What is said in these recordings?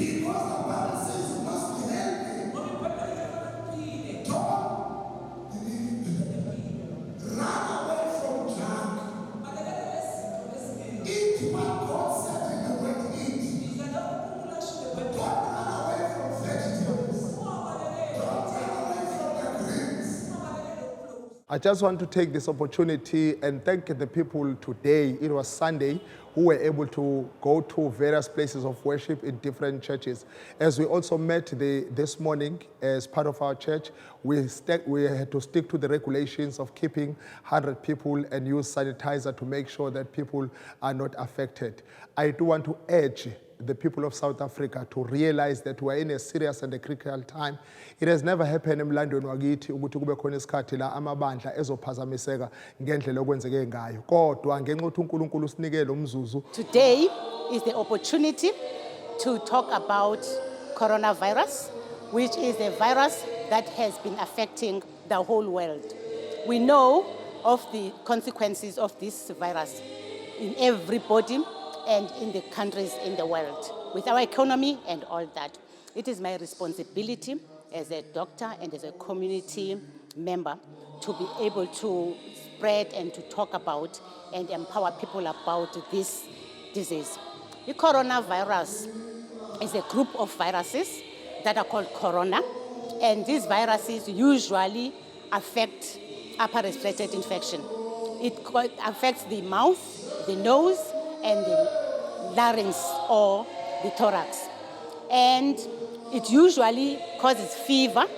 Because the Bible says you must be healthy. Don't run away from junk. Eat what God said in the word eat. Don't run away from vegetables. Don't run away from the greens. I just want to take this opportunity and thank the people today. It was Sunday who were able to go to various places of worship in different churches. As we also met this morning as part of our church, we had to stick to the regulations of keeping 100 people and use sanitizer to make sure that people are not affected. I do want to urge the people of South Africa to realize that we are in a serious and a critical time. It has never happened emlandweni wakithi ukuthi kube khona isikhathi la amabandla ezophazamiseka ngendlela okwenzeke ngayo. Kodwa ngenxa ukuthi uNkulunkulu usinikele umzuzu. Today is the opportunity to talk about coronavirus, which is a virus that has been affecting the whole world. We know of the consequences of this virus in everybody and in the countries in the world, with our economy and all that. It is my responsibility as a doctor and as a community member to be able to spread and to talk about and empower people about this disease. The coronavirus is a group of viruses that are called corona, and these viruses usually affect upper respiratory infection. It affects the mouth, the nose, and the larynx or the thorax. And it usually causes fever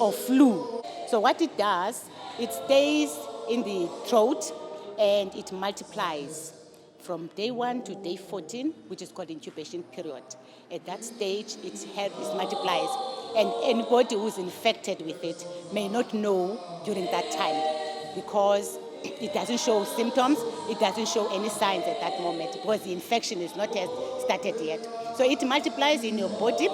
or flu. So what it does, it stays in the throat and it multiplies from day 1 to day 14, which is called incubation period. At that stage, it multiplies. And anybody who's infected with it may not know during that time because it doesn't show symptoms, it doesn't show any signs at that moment because the infection is not yet started yet. So it multiplies in your body,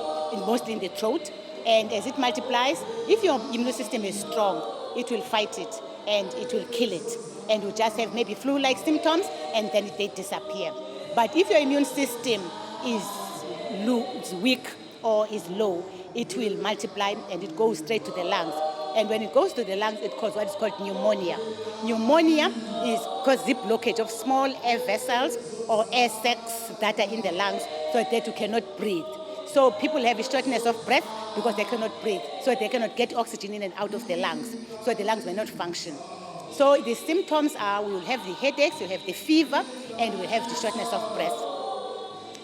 mostly in the throat, and as it multiplies, if your immune system is strong, it will fight it and it will kill it. And you just have maybe flu-like symptoms and then they disappear. But if your immune system is weak or is low, it will multiply and it goes straight to the lungs. And when it goes to the lungs, it causes what is called pneumonia. Pneumonia is causes the blockage of small air vessels or air sacs that are in the lungs so that you cannot breathe. So people have a shortness of breath because they cannot breathe. So they cannot get oxygen in and out of the lungs. So the lungs may not function. So the symptoms are we will have the headaches, we'll have the fever, and we'll have the shortness of breath.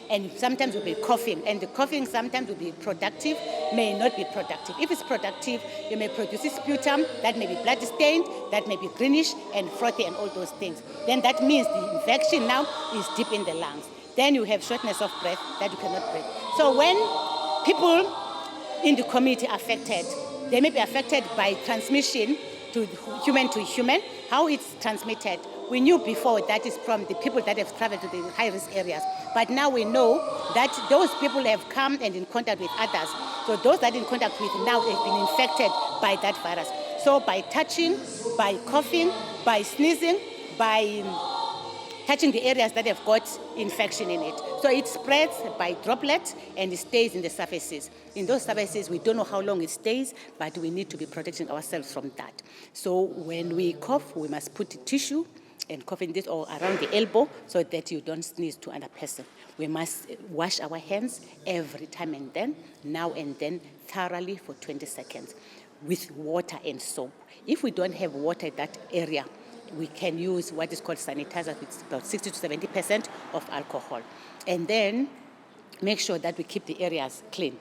And sometimes we'll be coughing, and the coughing sometimes will be productive, may not be productive. If it's productive, you may produce a sputum that may be blood stained, that may be greenish and frothy and all those things. Then that means the infection now is deep in the lungs. Then you have shortness of breath that you cannot breathe. So when people in the community are affected, they may be affected by transmission to human. How it's transmitted, we knew before that is from the people that have traveled to the high-risk areas. But now we know that those people have come and in contact with others. So those that are in contact with now have been infected by that virus. So by touching, by coughing, by sneezing, by touching the areas that have got infection in it. So it spreads by droplets and it stays in the surfaces. In those surfaces, we don't know how long it stays, but we need to be protecting ourselves from that. So when we cough, we must put tissue and cough in this or around the elbow so that you don't sneeze to another person. We must wash our hands every time and then, now and then, thoroughly for 20 seconds with water and soap. If we don't have water in that area, we can use what is called sanitizer, which is about 60 to 70% of alcohol. And then make sure that we keep the areas clean.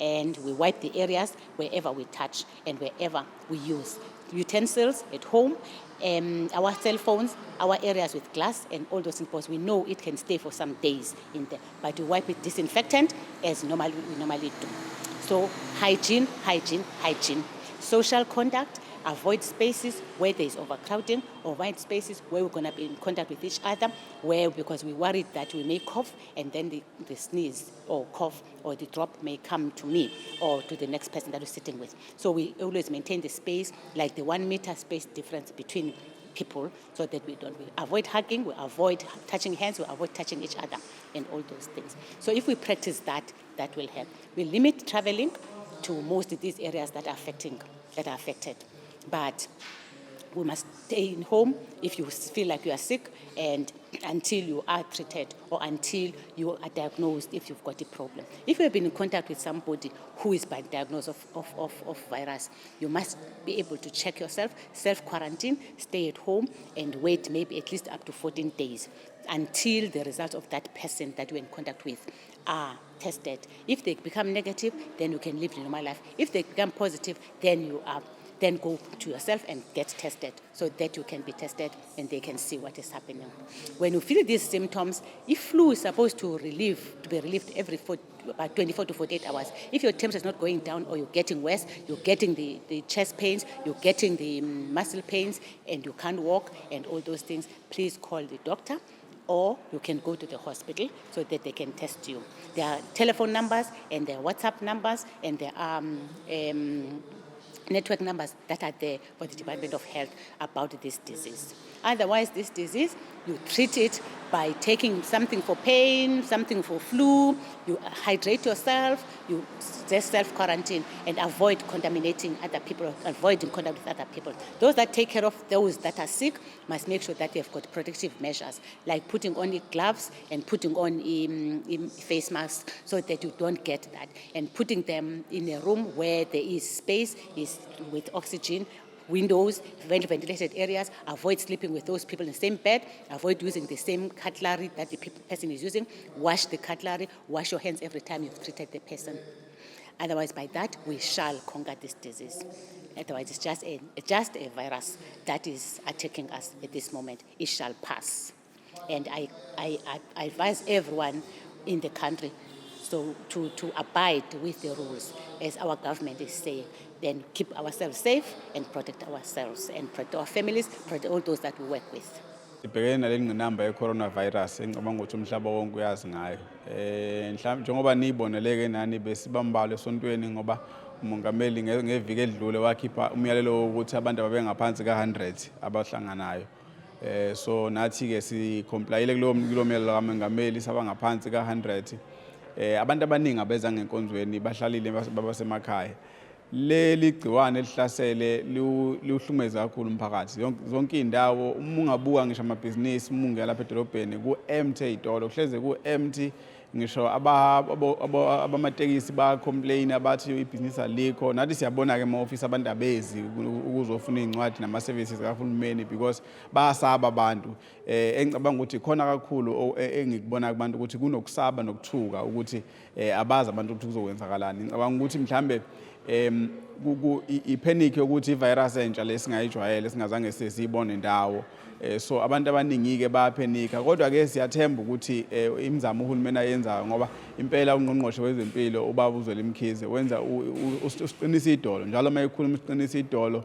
And we wipe the areas wherever we touch and wherever we use. Utensils at home, our cell phones, our areas with glass and all those things, because we know it can stay for some days in there. But we wipe with disinfectant as we normally do. So hygiene. Social contact, avoid spaces where there is overcrowding, or avoid spaces where we're going to be in contact with each other, because we're worried that we may cough and then the sneeze or cough or the drop may come to me or to the next person that we're sitting with. So we always maintain the space, like the 1 meter space difference between people so that we avoid hugging, we avoid touching hands, we avoid touching each other and all those things. So if we practice that, that will help. We limit traveling to most of these areas that are affected. But we must stay in home if you feel like you are sick and until you are treated or until you are diagnosed if you've got a problem. If you have been in contact with somebody who is by diagnosis of virus, you must be able to check yourself, self-quarantine, stay at home and wait maybe at least up to 14 days until the results of that person that you're in contact with are tested. If they become negative, then you can live your normal life. If they become positive, then go to yourself and get tested so that you can be tested and they can see what is happening. When you feel these symptoms, if flu is supposed to be relieved every about 24 to 48 hours, if your temperature is not going down or you're getting worse, you're getting the chest pains, you're getting the muscle pains, and you can't walk and all those things, please call the doctor, or you can go to the hospital so that they can test you. There are telephone numbers and there are WhatsApp numbers and there are network numbers that are there for the Department of Health about this disease. Otherwise, this disease, you treat it by taking something for pain, something for flu, you hydrate yourself, you just self-quarantine and avoid contaminating other people, avoiding contact with other people. Those that take care of those that are sick must make sure that they've got protective measures, like putting on gloves and putting on face masks so that you don't get that, and putting them in a room where there is space, is with oxygen, windows, ventilated areas. Avoid sleeping with those people in the same bed. Avoid using the same cutlery that the person is using. Wash the cutlery. Wash your hands every time you've treated the person. Otherwise, by that, we shall conquer this disease. Otherwise, it's just a virus that is attacking us at this moment. It shall pass. And I advise everyone in the country to abide with the rules, as our government is saying. Then keep ourselves safe and protect ourselves and protect our families, protect all those that we work with. Sibhekene nale ngqinamba ye-coronavirus engicabanga ukuthi umhlaba wonke uyazi ngayo. Mhlawumbe njengoba niyiboneleke nani besibambalo esontweni ngoba umongameli ngeviki edlule wakhipha umyalelo wokuthi abantu ababengaphansi ka-100 abahlanganayo. So nathi-ke si-complyile kulo myalelo kamongameli sabangaphansi ka-100. Abantu abaningi abeza ngenkonzweni bahlalile babasemakhaya. Leli gciwane elihlasele luhlumeza kakhulu umphakathi. Zonke indawo uma ungabuka ngisho amabhizinisi umunge lapha edolobheni ku-empty itolo, kuhleze ku-empty, ngisho abamatekisi ba-complain abathi ibhizinisi alikho. Nathi siyabona-ke ema-office abantu abezi ukuzofuna iy'ncwadi nama-services kahulumeni because bayasaba abantu. Engicabanga ukuthi khona kakhulu engikubona kubantu ukuthi kunokusaba nokuthuka ukuthi abazi abantu ukuthi kuzokwenzakalani. Ngicabanga ukuthi mhlambe ipanic yokuthi ivirus entsha lesingayijwayele singazange sesiyibone ndawo. So abantu abaningi-ke bayaphenika, kodwa-ke siyathemba ukuthi imizamo uhulumeni ayenzayo ngoba impela ungqongqoshe wezempilo ubaba uZweli Mkhize wenza usiqinisa idolo njalo uma ekhuluma usiqinisa idolo,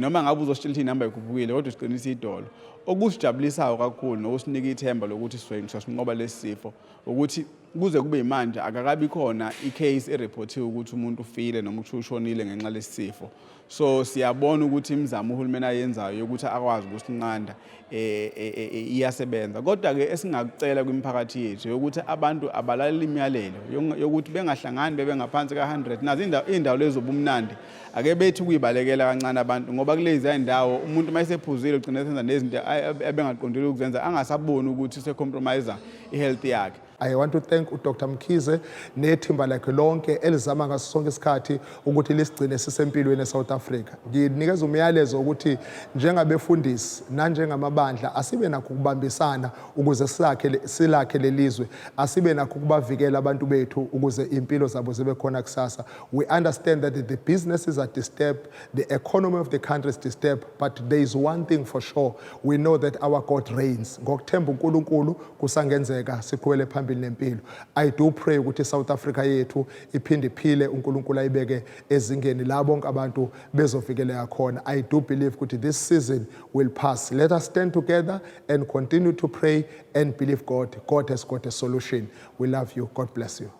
noma ngabe uzositshela inamba ikhuphukile kodwa usiqinisa idolo. Okusijabulisayo kakhulu nokusinika ithemba lokuthi sinqoba lesi sifo ukuthi kuze kube imanje akakabi khona icase ereportiwe ukuthi umuntu ufile noma ushonile ngenxa lesi sifo. So siyabona ukuthi imizamo uhulumeni ayenzayo ukuthi akwazi ukusinqanda iyasebenza. Kodwa-ke esingakucela kwimiphakathi yethu ukuthi abantu abalalele imiyalelo yokuthi bengahlangani bengaphansi ka-100. Nazi indawo lezi zobumnandi ake bethi ukuyibalekela kancane abantu ngoba kulezi indawo umuntu mayesephuzile ugcina esenza nezinto ebengaqondile ukuzenza angasaboni ukuthi usecompromise ihealth yakhe. I want to thank Dr. Mkhize nethimba lakhe lonke elizama ngaso sonke isikhathi ukuthi lisigcine sisempilweni eSouth Africa. Nginikeza umyalezo ukuthi njengabefundisi nanjengamabandla asibe nakho ukubambisana ukuze silakhe lelizwe, asibe nakho ukubavikela abantu bethu ukuze impilo zabo zibe khona kusasa. We understand that the businesses are disturbed, the economy of the country is disturbed, but there is one thing for sure. We know that our God reigns. Ngokuthemba uNkulunkulu kusangenzeka siqhubele phambili nempilo. I do pray ukuthi South Africa yethu iphinde iphile, uNkulunkulu ayibeke ezingeni la bonke abantu bezovikeleka khona. I do believe ukuthi this season will pass. Let us stand together and continue to pray and believe God. God has got a solution. We love you. God bless you.